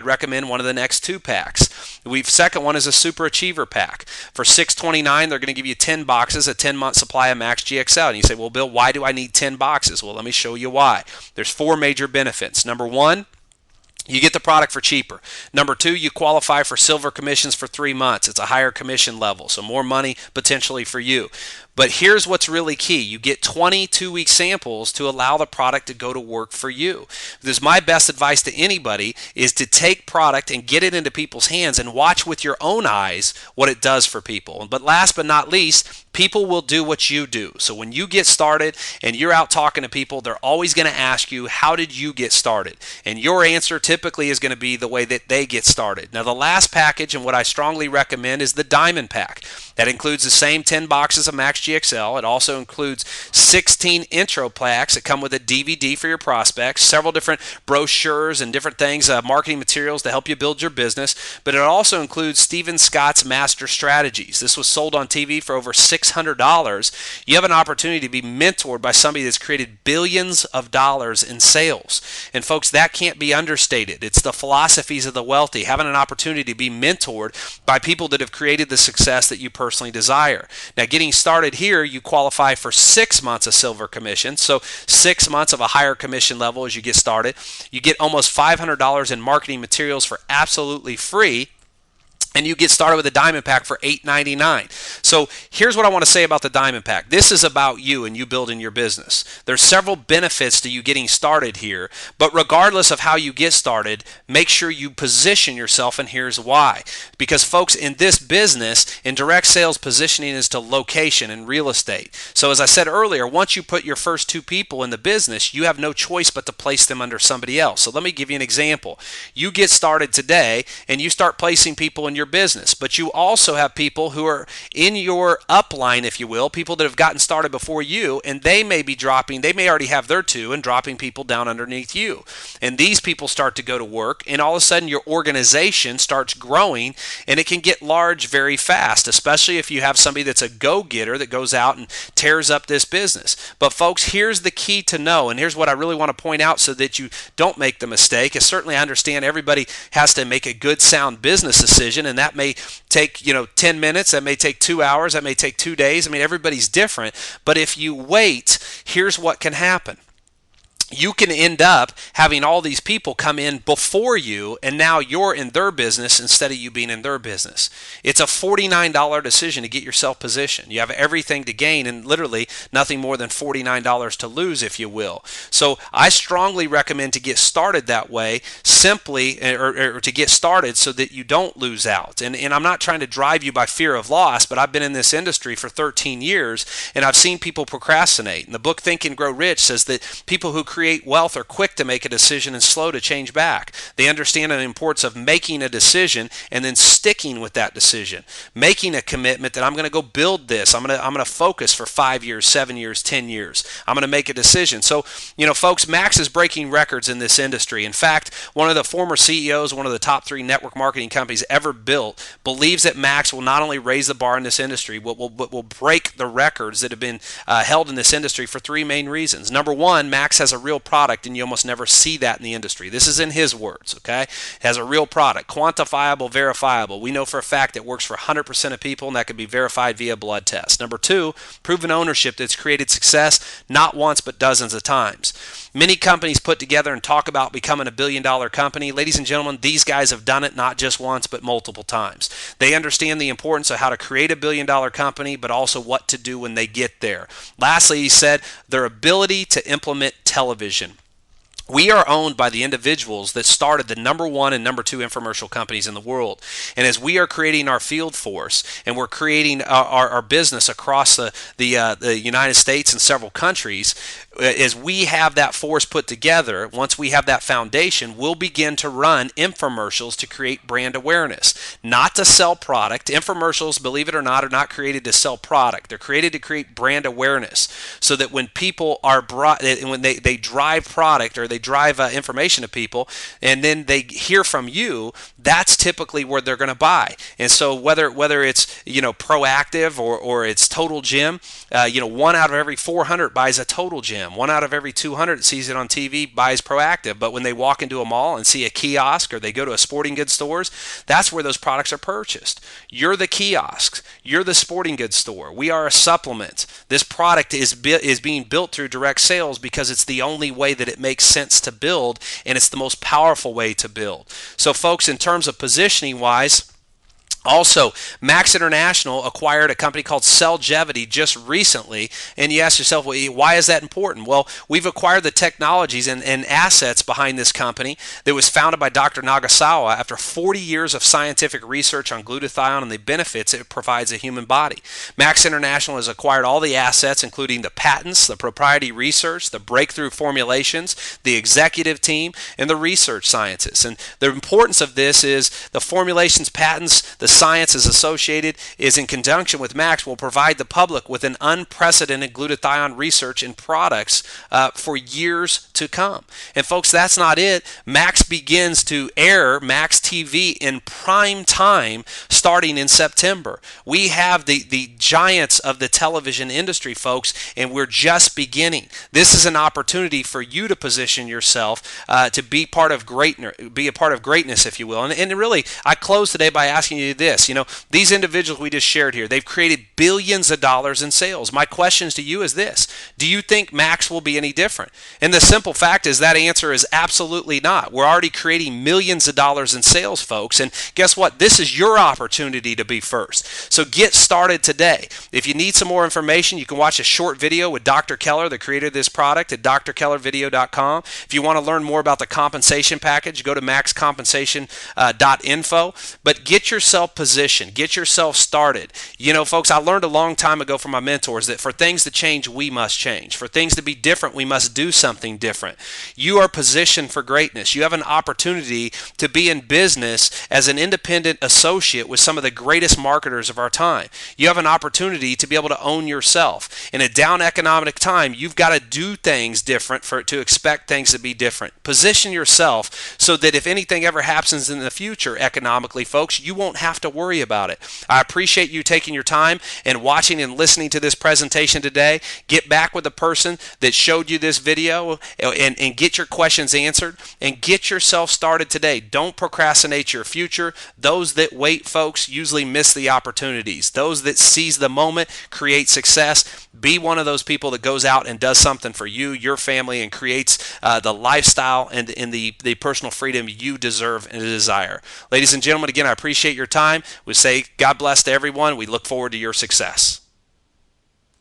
recommend one of the next 2 packs. Second one is a Super Achiever pack. For $6.29, they're going to give you 10 boxes, a 10-month supply of Max GXL. And you say, well, Bill, why do I need 10 boxes? Well, let me show you why. There's 4 major benefits. Number 1, you get the product for cheaper. Number 2, you qualify for silver commissions for 3 months. It's a higher commission level, so more money potentially for you. But here's what's really key. You get 20 2-week samples to allow the product to go to work for you. This is my best advice to anybody, is to take product and get it into people's hands and watch with your own eyes what it does for people. But last but not least, people will do what you do. So when you get started and you're out talking to people, they're always going to ask you, how did you get started? And your answer typically is going to be the way that they get started. Now, the last package, and what I strongly recommend, is the Diamond Pack. That includes the same 10 boxes of Max GXL. It also includes 16 intro packs that come with a DVD for your prospects, several different brochures and different things, marketing materials to help you build your business. But it also includes Stephen Scott's Master Strategies. This was sold on TV for over $600. You have an opportunity to be mentored by somebody that's created billions of dollars in sales. And folks, that can't be understated. It's the philosophies of the wealthy, having an opportunity to be mentored by people that have created the success that you personally desire. Now, getting started here, you qualify for 6 months of silver commission, so 6 months of a higher commission level as you get started. You get almost $500 in marketing materials for absolutely free. And you get started with a Diamond Pack for $8.99. So here's what I want to say about the Diamond Pack. This is about you and you building your business. There's several benefits to you getting started here, but regardless of how you get started, make sure you position yourself, and here's why. Because folks, in this business, in direct sales, positioning is to location and real estate. So as I said earlier, once you put your first 2 people in the business, you have no choice but to place them under somebody else. So let me give you an example. You get started today and you start placing people in your business, but you also have people who are in your upline, if you will, people that have gotten started before you, and they may already have their 2 and dropping people down underneath you. And these people start to go to work, and all of a sudden your organization starts growing, and it can get large very fast, especially if you have somebody that's a go-getter that goes out and tears up this business. But folks, here's the key to know, and here's what I really want to point out so that you don't make the mistake. Is certainly I understand everybody has to make a good, sound business decision, and that may take 10 minutes, that may take 2 hours, that may take 2 days. I mean, everybody's different. But if you wait, here's what can happen. You can end up having all these people come in before you, and now you're in their business instead of you being in their business. It's a $49 decision to get yourself positioned. You have everything to gain and literally nothing more than $49 to lose, if you will. So I strongly recommend to get started that way, simply, or to get started so that you don't lose out. And I'm not trying to drive you by fear of loss, but I've been in this industry for 13 years, and I've seen people procrastinate. And the book Think and Grow Rich says that people who create wealth are quick to make a decision and slow to change back. They understand the importance of making a decision and then sticking with that decision, making a commitment that I'm going to go build this. I'm going to focus for 5 years, 7 years, 10 years. I'm going to make a decision. So, folks, Max is breaking records in this industry. In fact, one of the former CEOs, one of the top 3 network marketing companies ever built, believes that Max will not only raise the bar in this industry, but will break the records that have been held in this industry for 3 main reasons. Number 1, Max has a real product, and you almost never see that in the industry. This is in his words, okay? It has a real product, quantifiable, verifiable. We know for a fact it works for 100% of people, and that can be verified via blood test. Number 2, proven ownership that's created success not once but dozens of times. Many companies put together and talk about becoming a billion-dollar company. Ladies and gentlemen, these guys have done it not just once but multiple times. They understand the importance of how to create a billion-dollar company, but also what to do when they get there. Lastly, he said, their ability to implement television. We are owned by the individuals that started the number 1 and number 2 infomercial companies in the world. And as we are creating our field force and we're creating our business across the United States and several countries, as we have that force put together, once we have that foundation, we'll begin to run infomercials to create brand awareness, not to sell product. Infomercials, believe it or not, are not created to sell product. They're created to create brand awareness so that when people are brought, when they drive product or they they drive information to people, and then they hear from you, that's typically where they're going to buy. And so whether it's Proactive or it's Total Gym, 1 out of every 400 buys a Total Gym. 1 out of every 200 sees it on TV buys Proactive. But when they walk into a mall and see a kiosk, or they go to a sporting goods stores, that's where those products are purchased. You're the kiosk. You're the sporting goods store. We are a supplement. This product is being built through direct sales because it's the only way that it makes sense to build, and it's the most powerful way to build. So folks, in terms of positioning wise, also, Max International acquired a company called Cellgevity just recently, and you ask yourself, well, why is that important? Well, we've acquired the technologies and assets behind this company that was founded by Dr. Nagasawa after 40 years of scientific research on glutathione and the benefits it provides a human body. Max International has acquired all the assets, including the patents, the proprietary research, the breakthrough formulations, the executive team, and the research scientists. And the importance of this is the formulations, patents, the science is associated is in conjunction with Max will provide the public with an unprecedented glutathione research and products for years to come. And folks, that's not it. Max begins to air Max TV in prime time starting in September. We have the giants of the television industry, folks, and we're just beginning. This is an opportunity for you to position yourself to be a part of greatness, if you will. And really, I close today by asking you this. These individuals we just shared here, they've created billions of dollars in sales. My questions to you is this: do you think Max will be any different? And the simple fact is that answer is absolutely not. We're already creating millions of dollars in sales, folks, and guess what? This is your opportunity to be first. So get started today. If you need some more information, you can watch a short video with Dr. Keller, the creator of this product, at drkellervideo.com. If you want to learn more about the compensation package, go to maxcompensation.info. But get yourself positioned. Get yourself started. Folks, I learned a long time ago from my mentors that for things to change, we must change. For things to be different, we must do something different. You are positioned for greatness. You have an opportunity to be in business as an independent associate with some of the greatest marketers of our time. You have an opportunity to be able to own yourself. In a down economic time, you've got to do things different to expect things to be different. Position yourself so that if anything ever happens in the future economically, folks, you won't have to worry about it. I appreciate you taking your time and watching and listening to this presentation today. Get back with the person that showed you this video and get your questions answered and get yourself started today. Don't procrastinate your future. Those that wait, folks, usually miss the opportunities. Those that seize the moment create success. Be one of those people that goes out and does something for you, your family, and creates the lifestyle and the personal freedom you deserve and desire. Ladies and gentlemen, again, I appreciate your time. We say God bless to everyone. We look forward to your success.